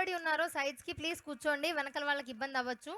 నిలబడి ఉన్నారో సైడ్స్‌కి ప్లీజ్ కూర్చోండి. వెనకాల వాళ్ళకి ఇబ్బంది అవ్వచ్చు.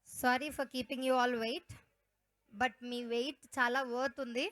Sorry for keeping you all wait. But మీ వెయిట్ చాలా వర్త్ ఉంది.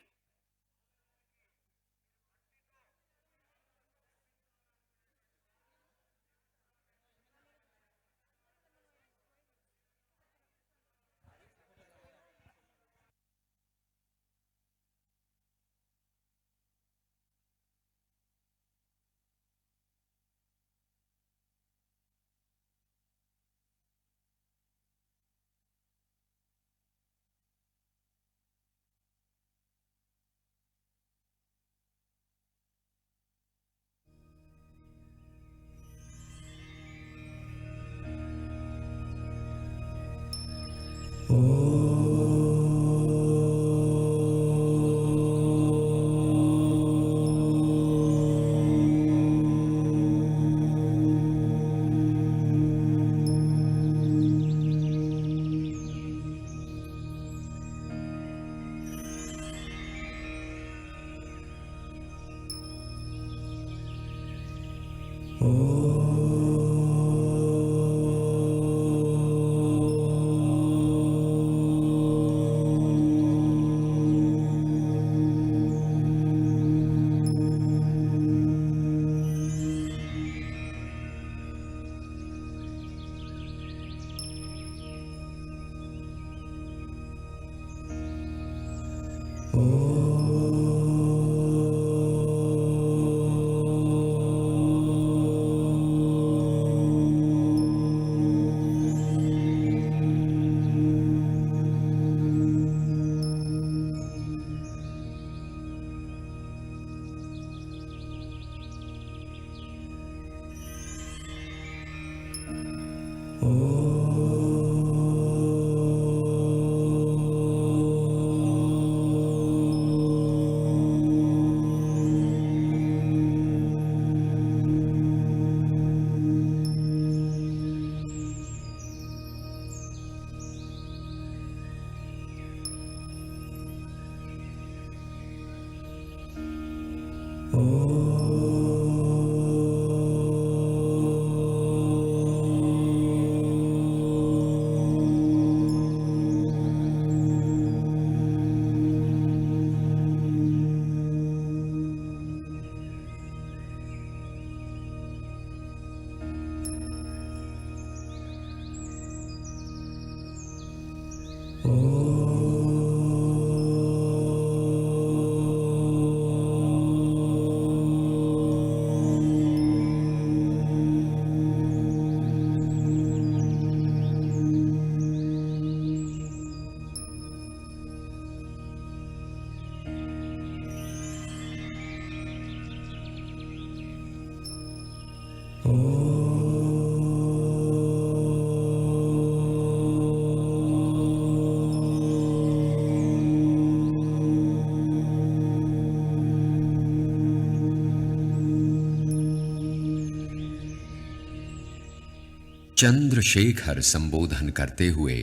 चंद्रशेखर संबोधन करते हुए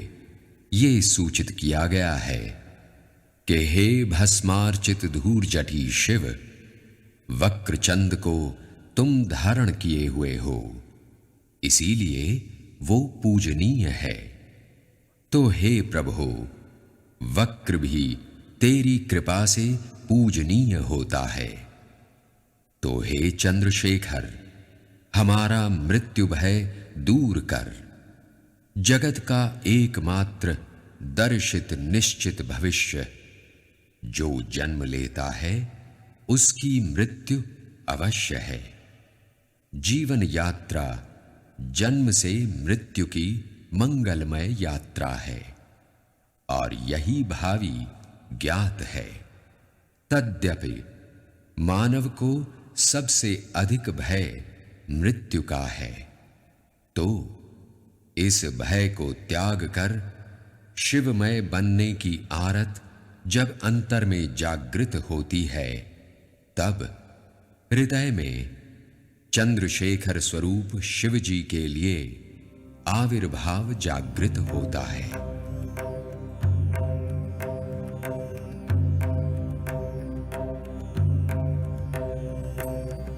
ये सूचित किया गया है कि हे भस्मार्चित धूर जटी शिव, वक्रचंद को तुम धारण किए हुए हो, इसीलिए वो पूजनीय है। तो हे प्रभु, वक्र भी तेरी कृपा से पूजनीय होता है। तो हे चंद्रशेखर, हमारा मृत्यु भय दूर कर, जगत का एकमात्र दर्शित निश्चित भविष्य, जो जन्म लेता है उसकी मृत्यु अवश्य है। जीवन यात्रा जन्म से मृत्यु की मंगलमय यात्रा है और यही भावी ज्ञात है। तद्यपि मानव को सबसे अधिक भय मृत्यु का है, तो इस भय को त्याग कर शिवमय बनने की आरत जब अंतर में जागृत होती है, तब हृदय में चंद्रशेखर स्वरूप शिव जी के लिए आविर्भाव जागृत होता है।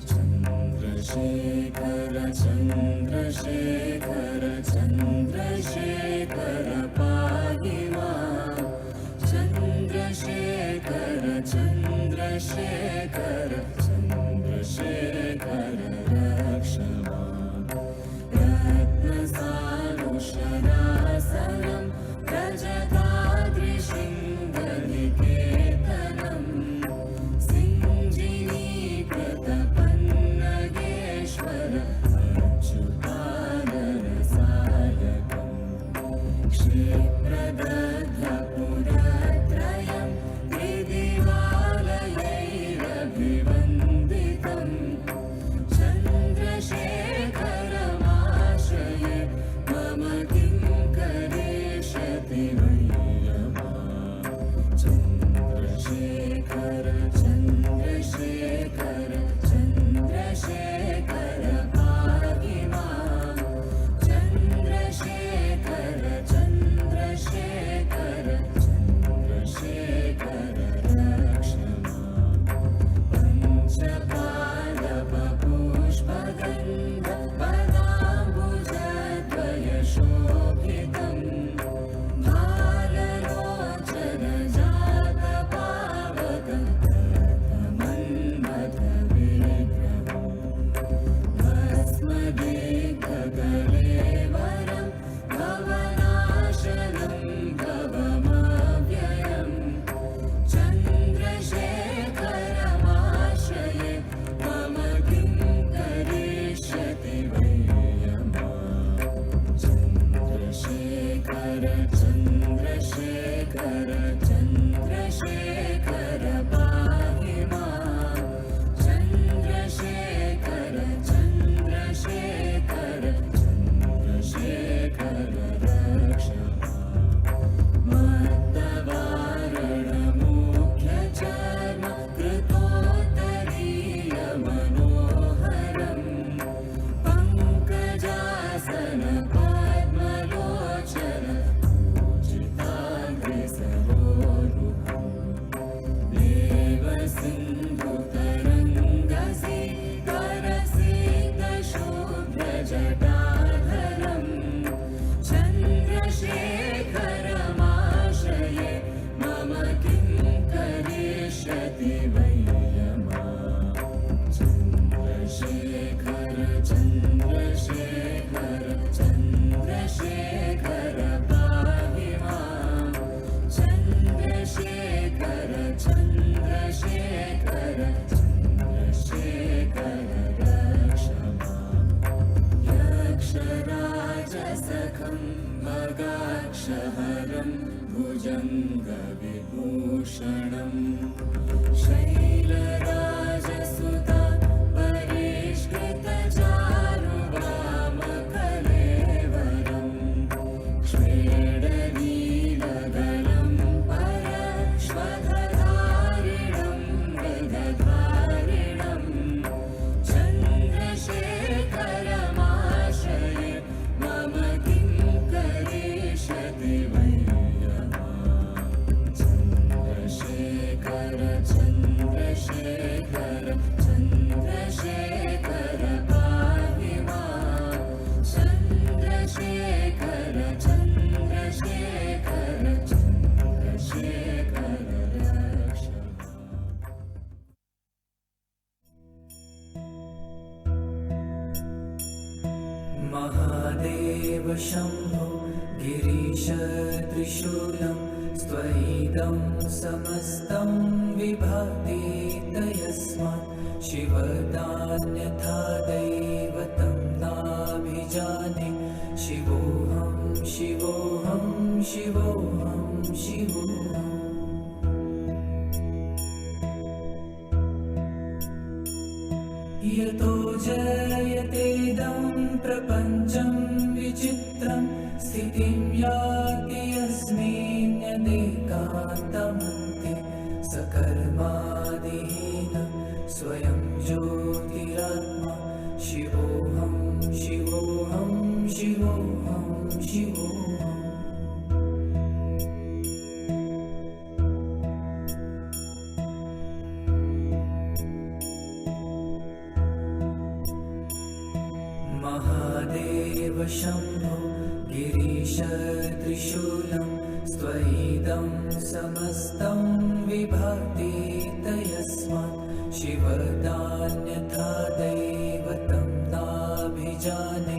चंद्रशेखर चंद्रशेखर चंद्रशेखर पाहि मां। चंद्रशेखर चंद्रशेखर चंद्रशेखर रक्ष मां। रत्नसानुशरासनं व्रजताद्रिशृङ्गनिकेतनं सिञ्जिनीकृतपन्नगेश्वर अच्युतानरसायकम्। क्षिप्रदग्धपुरत्रयं त्रिदिवालयैरभिवन्दितं। चन्द्रशेखरमाश्रये मम किं करिष्यति वैयमां। चन्द्रशेखर चन्द्रशेखर चन्द्रशेखर पाहि मां। चन्द्रशेखर चन्द्रशेखर चन्द्रशेखर रक्ष मां। पञ्चपादपपुष्पगन्ध पदाम्बुजद्वयशोभितं। भाललोचनजातपावक प्रथमन्मथविग्रहम्। भस्मदिग्धकलेवरं भवनाशनं भवमव्ययम्। चन्द्रशेखरमाश्रये मम किं करिष्यति वैयमां। चन्द्रशेखर चन्द्रशेखर चन्द्रशेखर पाहि मां। चन्द्रशेखर चन्द्रशेखर चन्द्रशेखर रक्ष मां। मत्तवारणमुख्यचर्म कृतोत्तरीयमनोहरम्। पङ्कजासन पद्मलोचन पूजिताग्रसरोरुहम्। देवसिन्धुतरङ्गसीकरसिक्तशुभ्रजटाधरम्। चन्द्रशेखरमाश्रये मम किं करिष्यति वैयमां। चन्द्रशेखर चन्द्रशेखर चन्द्रशेखर पाहि मां। चन्द्रशेखर चन्द्रशेखर चन्द्रशेखर रक्ष मां। यक्षराजसखं मगाक्षहरं भुजङ्गविभूषणं। शैलराजसुता परिष्कृतचारुवामकलेवरं। श्वेडनीलगलं परश्वधधारिणं मृगधारिणं। चन्द्रशेखरमाश्रये मम किं करिष्यति वैयमां। चन्द्रशेखर चन्द्रशेखर चन्द्र गिरीशत्रिशूलं स्वैदं समस्तं विभाति तयस्मात् शिवदान्यथा दैवतं नाभिजाने शिवोऽहं शिवोऽहं शिवोऽहं शिवोऽहम् यतो जयतेदं प्रपञ्चं विचित्रं स्थितिं याति यस्मिन्नेकान्तमन्ते सकर्मादिहीनं स्वयं ज्योतिरात्मा शिवोऽहं शिवोऽहं शिवोऽहं शिवोऽहम् महादेव शम्भो गिरीशत्रिशूलं स्वैदं समस्तं विभाति तयस्मात् शिवदान्यथा दैवतं नाभिजाने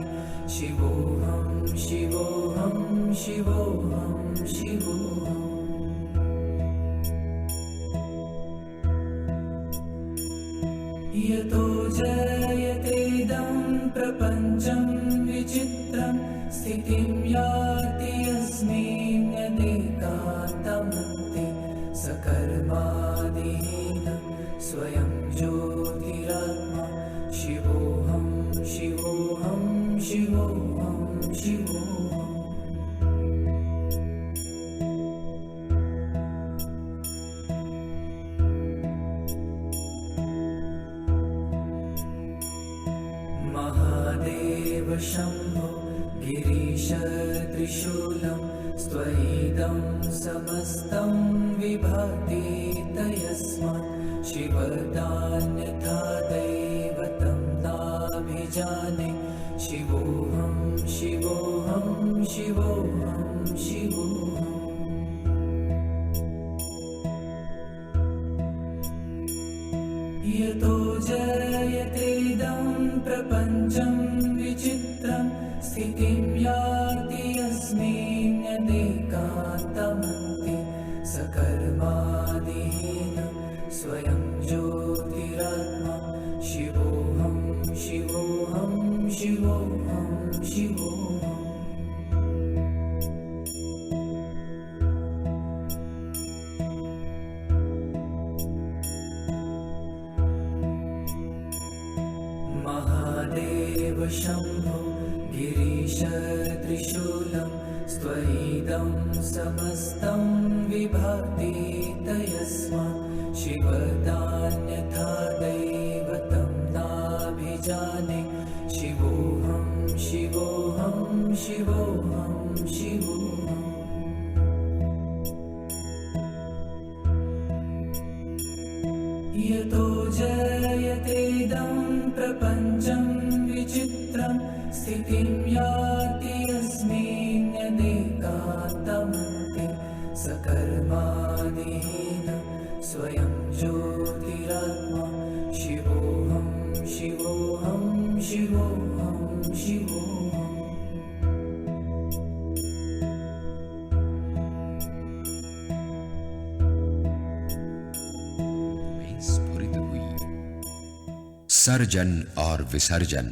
शिवोऽहं शिवोऽहं शिवोऽहं शिवोऽहम् यतो जयतेदं प्रपञ्चं विचित्रं स्थितिं याति यस्मिन्नेकान्तमन्ते सकर्मादिहीनं स्वयं ज्योतिरात्मा शिवोऽहं शिवोऽहं शिवोऽहं शिवोऽहम् महादेव शम्भो गिरीशत्रिशूलं स्वैदं समस्तं विभाति तयस्मात् शिवदान्यथा दैवतं नाभिजाने शिवोऽहं शिवोऽहं शिवोऽहं शिवोऽहम् यतो जयतेदं प्रपञ्चं विचित्रं स्थितिं याति यस्मिन्नेकान्तमन्ते सकर्मादिहीनं स्वयं ज्योतिरात्मा शिवोऽहं शिवोऽहं शिवोऽहं शिवोऽहम् महादेव शम्भो गिरीशत्रिशूलं स्वैदं समस्तं विभाति तयस्मात् शिवदान्यथा दैवतं नाभिजाने शिवोऽहं शिवोऽहं शिवोऽहं शिवोऽहम् यतो जयतेदं प्रपञ्चं विचित्रं स्थितिं याति यस्मिन्नेकान्तमन्ते सकर्मादिहीनं स्वयं ज्योतिरात्मा शिवोऽहं शिवोऽहं शिवोऽहं शिवोऽहम् स्फुरित हुई। सर्जन और विसर्जन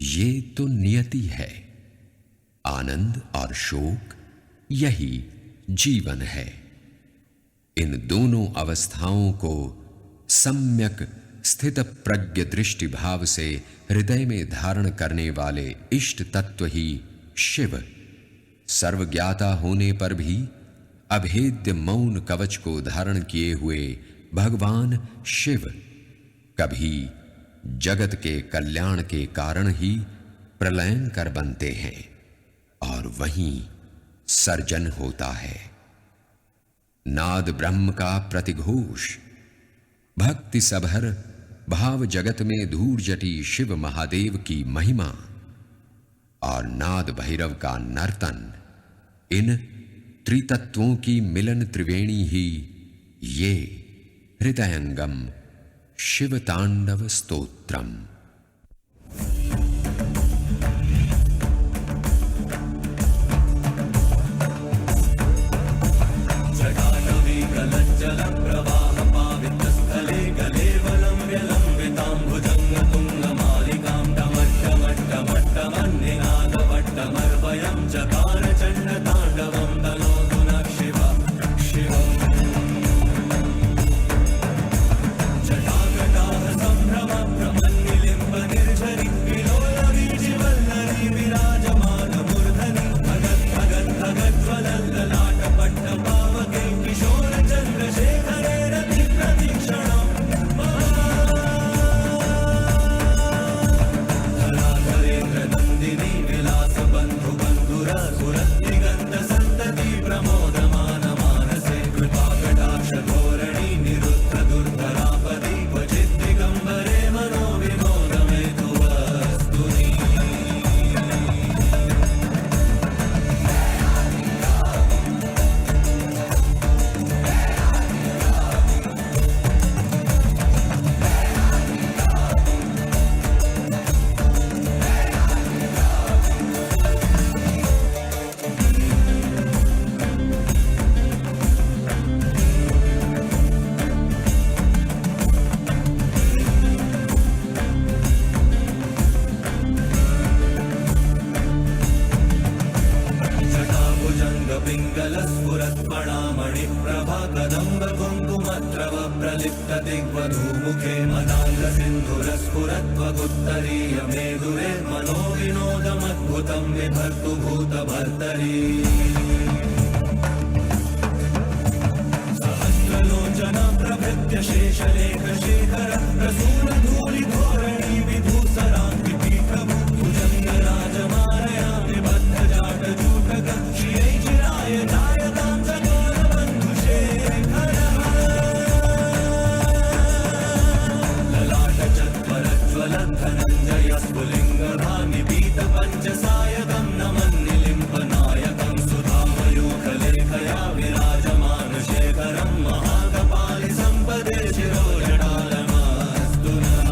ये तो नियति है। आनंद और शोक यही जीवन है। इन दोनों अवस्थाओं को सम्यक स्थित प्रज्ञ दृष्टि भाव से हृदय में धारण करने वाले इष्ट तत्व ही शिव, सर्वज्ञाता होने पर भी अभेद्य मौन कवच को धारण किए हुए भगवान शिव कभी जगत के कल्याण के कारण ही प्रलयंकर बनते हैं और वहीं सर्जन होता है। नाद ब्रह्म का प्रतिघोष, भक्ति सभर भाव जगत में धूल जटी शिव महादेव की महिमा और नाद भैरव का नर्तन, इन त्रितत्वों की मिलन त्रिवेणी ही ये हृदयंगम शिव तांडव स्तोत्रम। चकार चण्ड ताण्डवं तनोतु नः शिवा शिवम् जटाकटाह सम्भ्रम भ्रमन्निलिम्ब निर्झरि विलोलवीचिवल्लरी विराजमान मूर्धनि भगत् भगत् भगज्ज्वलल्ललाटपट्टपावके किशोर चन्द्रशेखरे रति प्रतीक्षणम् धराधरेन्द्र नन्दिनी विलास बन्धु बन्धुरा सुरत्तिगन्ध सन्तति प्रमोदमान मानसे कृपाकटाक्ष धोरणि निरुद्ध दुर्धरापदि क्वचित् दिगम्बरे मनो विनोदमेतु वस्तुनि पिङ्गलस्फुरत्पणामणि प्रभा कदम्ब कुङ्कुमत्रव प्रलिप्त दिग्वधूमुखे मदाङ्ग सिन्धुरस्फुरत्वगुत्तरीय मेदुरे मनो विनोदमद्भुतं विभर्तु भूतभर्तरी सहस्रलोचन प्रभृत्य शेषलेख शेखर प्रसून धूलि धोरणि विधूसराङ्गि प्रभु भुजङ्ग राजमारयामि बद्ध जाट जूटक श्रियै चिराय जायतां चकार बन्धुशेखरः ललाट चत्वरज्ज्वल धनञ्जय स्फुलिङ्गभानि पीत पञ्चसायकं नमन्निलिम्पनायकं सुधामयूखलेखया विराजमान शेखरं महाकपालि सम्पदे शिरोजटालमस्तु नः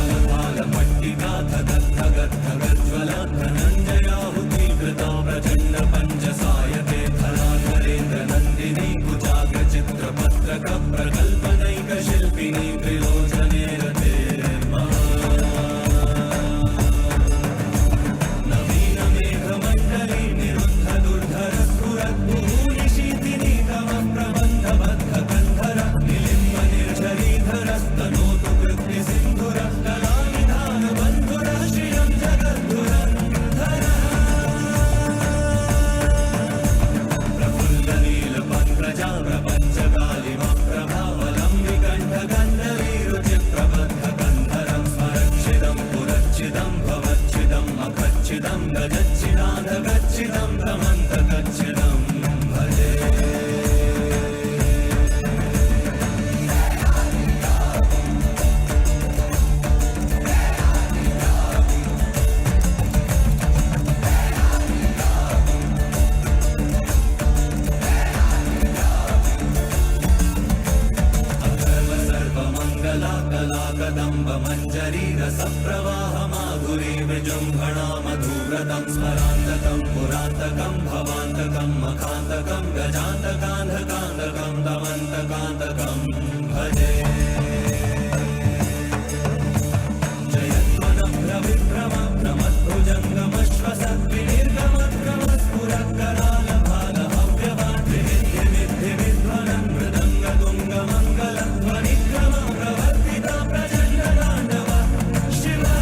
करालपालपट्टिका धगत् धगत् धगज्ज्वल धनञ्जयाहुतीकृता प्रचण्ड पञ्चसायके धराधरेन्द्र नन्दिनी कुचाग्रचित्रपत्रक प्रकल्पनैकशिल्पिनी त्रिलोचने रते नवीनमेघमण्डली निरुद्ध दुर्धर स्फुरद्भूनिशीतिनी तमः प्रबन्धबद्ध कन्धर निलिम्ब निर्झरीधरस्तनोतु कृत्तिसिन्धुर कलानिधान बन्धुर श्रियं जगद्धुरन्धरः प्रफुल्लनीलपङ्कजा प्रपञ्चकालिमप्रभावलम्बिकण्ठगन्धवीरुचिप्रबद्धकन्धरं स्वरच्छिदं पुरच्छिदं भवच्छिदम् अखच्छिदं गजच्छिदाधगच्छिदं तमन्तगच्छिदं भजे अथर्व सर्वमङ्गला कलाकदम्ब मञ्जरी रसप्रवाह माधुरी विजृम्भणा मधुव्रतं स्मरान्तकं पुरान्तकं भवान्तकं मखान्तकं गजान्तकान्धकान्तकं दमन्तकान्तकं भजे जयध्वनभ्रविभ्रम भ्रमद्भुजङ्गमश्वसद्विनिर्गमद्गमस्फुरत्करालभालहव्यवान् विविध्यमिद्धिविध्वनं मृदङ्गतुङ्गमङ्गलध्वनिक्रम प्रवर्तिता प्रचण्डताण्डव शिवः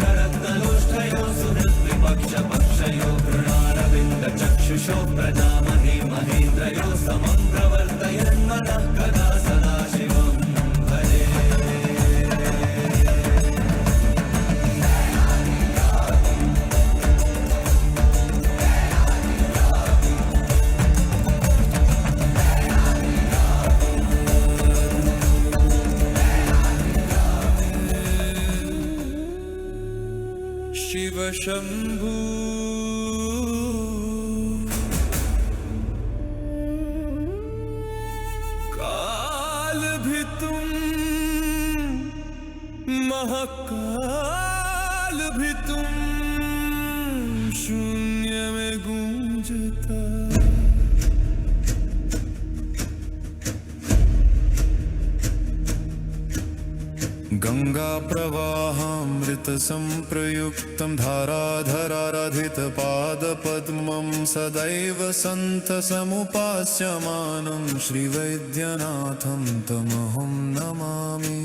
दृशद्विचित्रकल्पयोर्भुजङ्गमौक्तिकस्रजोर्गरिष्ठरत्नलोष्ठयो सुहृद्विपक्षपक्षयो घृणारविन्दचक्षुषो प्रजामहे महेन्द्रयो समं प्रवर्तयन्मनः कदा सदा शिवं भजे शिव शम्भू भी तुम, महाकाल भी तुम, शून्य में गूंजता। गंगा प्रवाहामृत संप्रयुक्तं धाराधराराधित पादपद्मं सदैव सन्तसमुपास्यमानं श्रीवैद्यनाथं तमहं नमामि।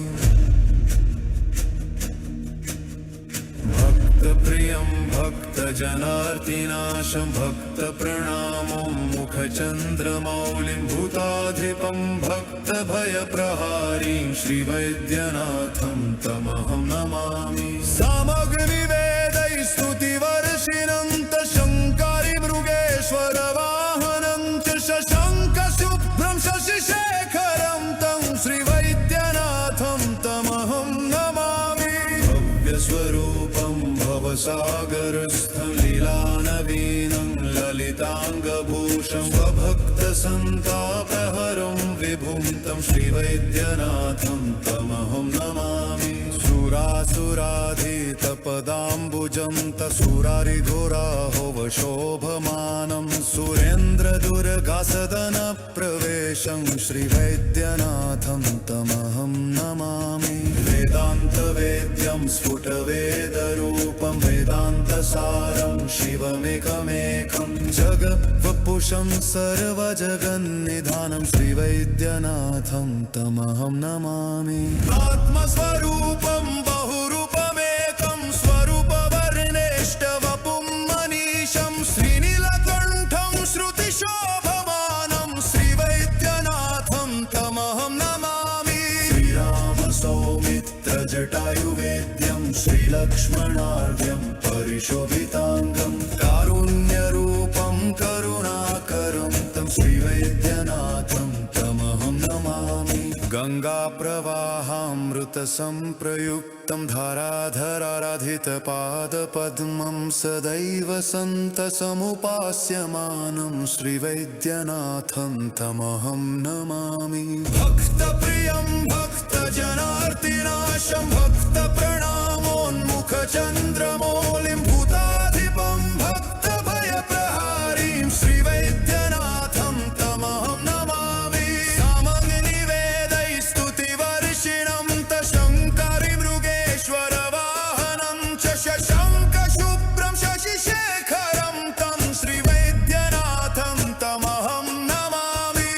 भक्तप्रियं भक्तजनार्तिनाशं भक्तप्रणामं मुखचन्द्रमौलिं भूताधिपं भक्तभयप्रहारीं श्रीवैद्यनाथं तमहं नमामि। सामग्रिवेदैः स्तुतिवर्षिणं शङ्कारि मृगेश्वरवाहनं च शशङ्खशुभ्रं शशिशेखरं तं श्रीवैद्यनाथं तमहं नमामि। भव्यस्वरूपं भवसागरस्थं लीलानवीनं ललिताङ्गभूषं स्वभक्तसन्तापहरं विभुं तं श्रीवैद्यनाथं तमहं नमामि। सुरासुराधितपदाम्बुजं तसुरारिघोराहोवशोभमानं सुरेन्द्रदुर्गासदनप्रवेशं श्रीवैद्यनाथं तमहं नमामि। वेदान्तवेद्यं स्फुटवेदरूपं वेदान्तसारं शिवमेकमेकं जगद्वपुषं सर्वजगन्निधानं श्रीवैद्यनाथं तमहं नमामि। आत्मस्वरूपं बहुरूपमेकं स्वरूपवर्णेष्टवपुं मनीषं श्रीनीलकण्ठं श्रुतिशोभमानं श्रीवैद्यनाथं तमहं नमामि। श्रीरामसौमित्रजटायुवेद्यं श्रीलक्ष्मणार्घ्यं परिशोभिताङ्गं कारुण्यरूपं करुणाकरं तं श्रीवैद्यनाथं तमहं नमामि। गङ्गाप्रवाहामृतसंप्रयुक्तं धाराधराराधितपादपद्मं सदैव सन्तसमुपास्यमानं श्रीवैद्यनाथं तमहं नमामि। भक्तप्रियं भक्तजनार्तिनाशं भक्तप्रणामोन्मुखचन्द्रमौलिं भूताधिपं भक्तभयप्रहारीं श्रीवैद्यनाथं तमहं नमामि। सामग्निवेदैः स्तुतिवर्षिणं शङ्कारि मृगेश्वरवाहनं च शशङ्खशुभ्रं शशिशेखरं तं श्रीवैद्यनाथं तमहं नमामि।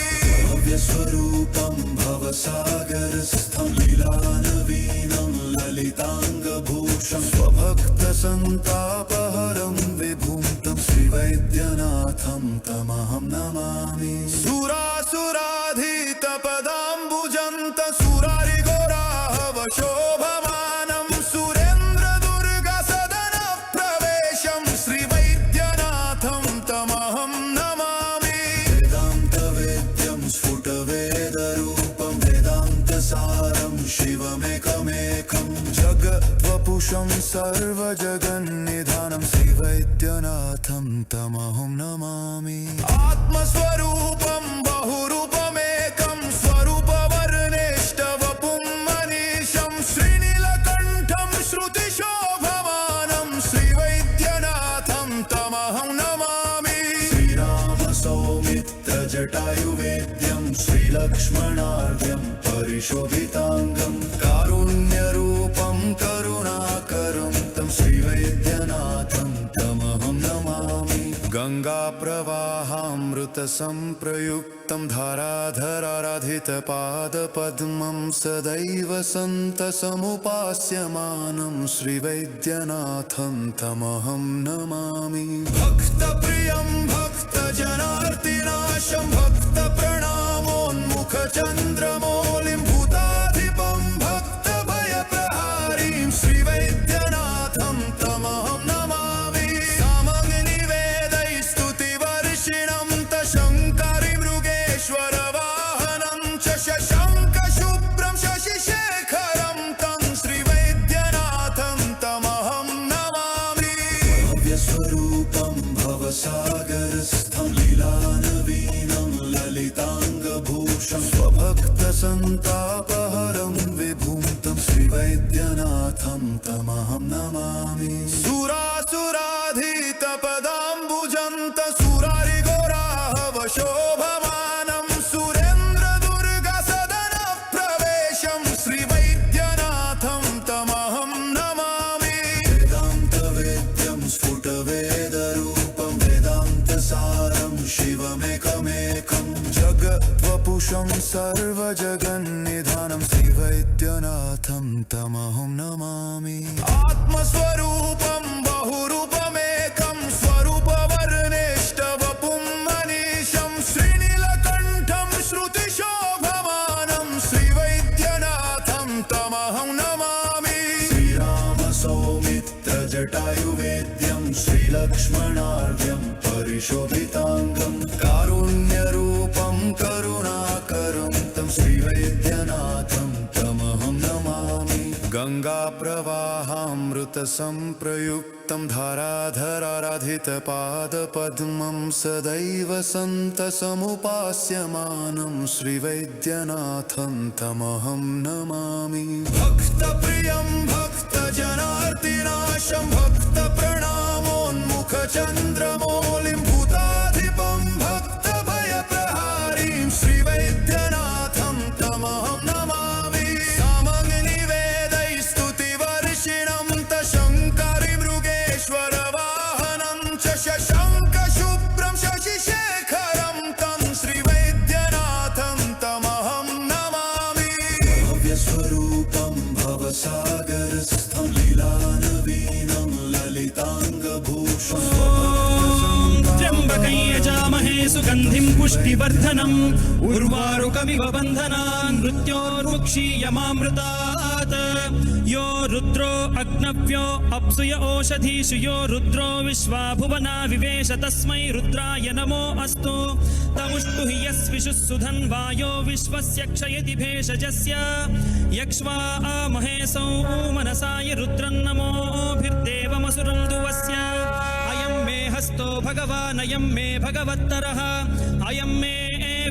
भव्यस्वरूपं भवसागरस्थं लीलानवीनं ललिताङ्गभूषं स्वभक्तसन्तापहरं विभुं तं श्रीवैद्यनाथं तमहं नमामि। सुरासुराधितपदाम्बुजं तसुरारिघोराहवशोभमानं सुरेन्द्रदुर्गासदनप्रवेशं श्रीवैद्यनाथं तमहं नमामि। वेदान्तवेद्यं स्फुटवेदरूपं वेदान्तसारं शिवमेकमेकं जगद्वपुषं सर्वजगन्निधानं श्रीवैद्यनाथं तमहं नमामि। आत्मस्वरूपं बहुरूपमेकं स्वरूपवर्णेष्टवपुं मनीषं श्रीनीलकण्ठं श्रुतिशोभमानं श्रीवैद्यनाथं तमहं नमामि। श्रीरामसौमित्रजटायुवेद्यं श्रीलक्ष्मणार्घ्यं परिशोभिताङ्गं कारुण्यरूपं करुणाकरं तं श्रीवैद्यनाथं तमहं नमामि। गङ्गाप्रवाहामृतसंप्रयुक्तं धाराधराराधितपादपद्मं सदैव सन्तसमुपास्यमानं श्रीवैद्यनाथं तमहं नमामि। भक्तप्रियं भक्तजनार्तिनाशं भक्तप्रणामोन्मुखचन्द्रमौलिं भूताधिपं भक्तभयप्रहारीं श्रीवैद्यनाथं तमहं नमामि। सामग्निवेदैः स्तुतिवर्षिणं शङ्कारि मृगेश्वरवाहनं च शशङ्खशुभ्रं शशिशेखरं तं श्रीवैद्यनाथं तमहं नमामि। भव्यस्वरूपं भवसागरस्थं लीलानवीनं ललिताङ्गभूषं स्वभक्तसन्तापहरं संतापहरं विभुं तं श्रीवैद्यनाथं तमहं नमामि सुरासुराधितपदाम्बुजन्त सुरारिघोराहवशोभमानं सुरेन्द्रदुर्गसदनप्रवेशं श्रीवैद्यनाथं तमहं नमामि वेदान्तवेद्यं स्फुटवेदरूपं वेदान्तसारं शिवमेकमेकं जगद्वपुषं सर्वजगन्निधानं श्रीवैद्यनाथं तमहं नमामि आत्मस्वरूपं बहुरूपमेकं स्वरूपवर्णेष्टवपुं मनीषं श्रीनीलकण्ठं श्रुतिशोभमानं श्रीवैद्यनाथं तमहं नमामि श्रीरामसौमित्रजटायुवेद्यं श्रीलक्ष्मणार्यं परिशोभिताङ्गं कारुण्यरूपं करुणाकरं तं श्रीवैद्यनाथं तमहं नमामि गङ्गाप्रवाहामृतसंप्रयुक्तं धाराधराराधितपादपद्मं सदैव सन्तसमुपास्यमानं श्रीवैद्यनाथं तमहं नमामि भक्तप्रियं भक्तजनार्तिनाशं भक्तप्रणामोन्मुखचन्द्रमौलिं भूताधिपं भक्तभयप्रहारीं श्रीवैद्यनाथं तमहं नमामि सामग्निवेदैस्तुतिवर्षिणं तशङ्करि मृगेश्वरवाहनं च शशङ्खशुभ्रं शशिशेखरं तं श्रीवैद्यनाथं तमहं नमामि भव्यस्वरूपं भवसागरस्थं लीलानवीनं ललिताङ्गभूषणं त्र्यम्बकं यजामहे सुगन्धिं पुष्टिवर्धनम् उर्वारुकमिव बन्धनान् मृत्योर्मुक्षीयमामृतात् यो रुद्रो अग्नव्यो अप्सुय ओषधीषु यो रुद्रो विश्वा भुवना विवेश तस्मै रुद्राय नमो अस्तु तमुष्टु हि यस्विषुः सुधन्वायो विश्वस्य क्षयति भेषजस्य यक्ष्वा महेशौ मनसाय रुद्रन्नमोभिर्देवमसुरं दुवस्य अयं मे हस्तो भगवान् अयं मे भगवत्तरः अयं मे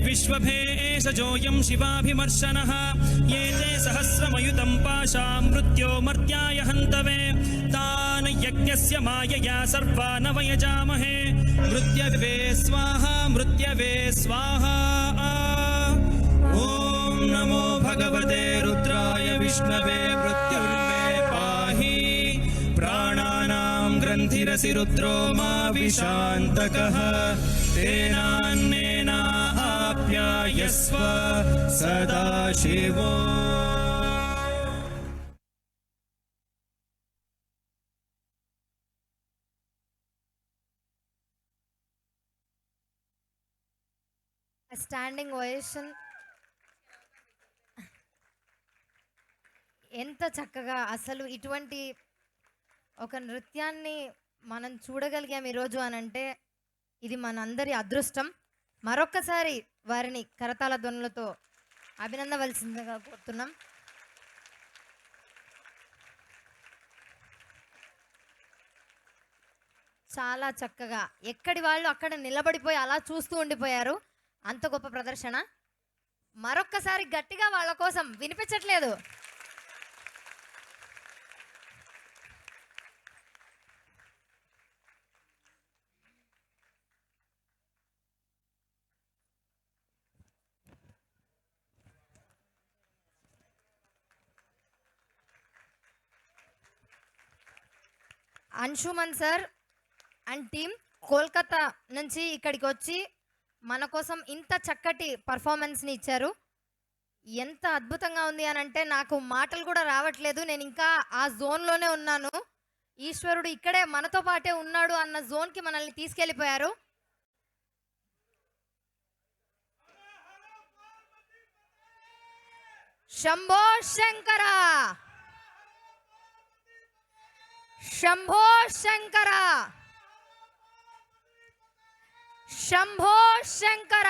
विश्वभेषजोऽयं शिवाभिमर्शनः ये ते सहस्रमयुतं पाशां मृत्योमर्त्याय हन्तवे तान् यज्ञस्य मायया सर्वान् वयजामहे मृत्यवे स्वाहा मृत्यवे स्वाहा ॐ नमो भगवते रुद्राय विष्णवे मृत्युर्मे पाहि प्राणानां ग्रन्थिरसि रुद्रो मा विशान्तकः तेनान्नेनाप्यायस्व सदा शिवो స్టాండింగ్ ఓయేషన్. ఎంత చక్కగా అసలు ఇటువంటి ఒక నృత్యాన్ని మనం చూడగలిగాం ఈరోజు అని అంటే ఇది మనందరి అదృష్టం. మరొక్కసారి వారిని కరతాళ ధ్వనులతో అభినందవలసిందిగా కోరుతున్నాం. చాలా చక్కగా ఎక్కడి వాళ్ళు అక్కడ నిలబడిపోయి అలా చూస్తూ ఉండిపోయారు. అంత గొప్ప ప్రదర్శన. మరొక్కసారి గట్టిగా వాళ్ళ కోసం వినిపించట్లేదు. Anshuman sir and team Kolkata నుంచి ఇక్కడికి వచ్చి మన కోసం ఇంత చక్కటి పర్ఫార్మెన్స్ని ఇచ్చారు. ఎంత అద్భుతంగా ఉంది అని అంటే నాకు మాటలు కూడా రావట్లేదు. నేను ఇంకా ఆ జోన్లోనే ఉన్నాను. ఈశ్వరుడు ఇక్కడే మనతో పాటే ఉన్నాడు అన్న జోన్కి మనల్ని తీసుకెళ్ళిపోయారు. శంభో శంకర, శంభో శంకర, శంభో శంకర.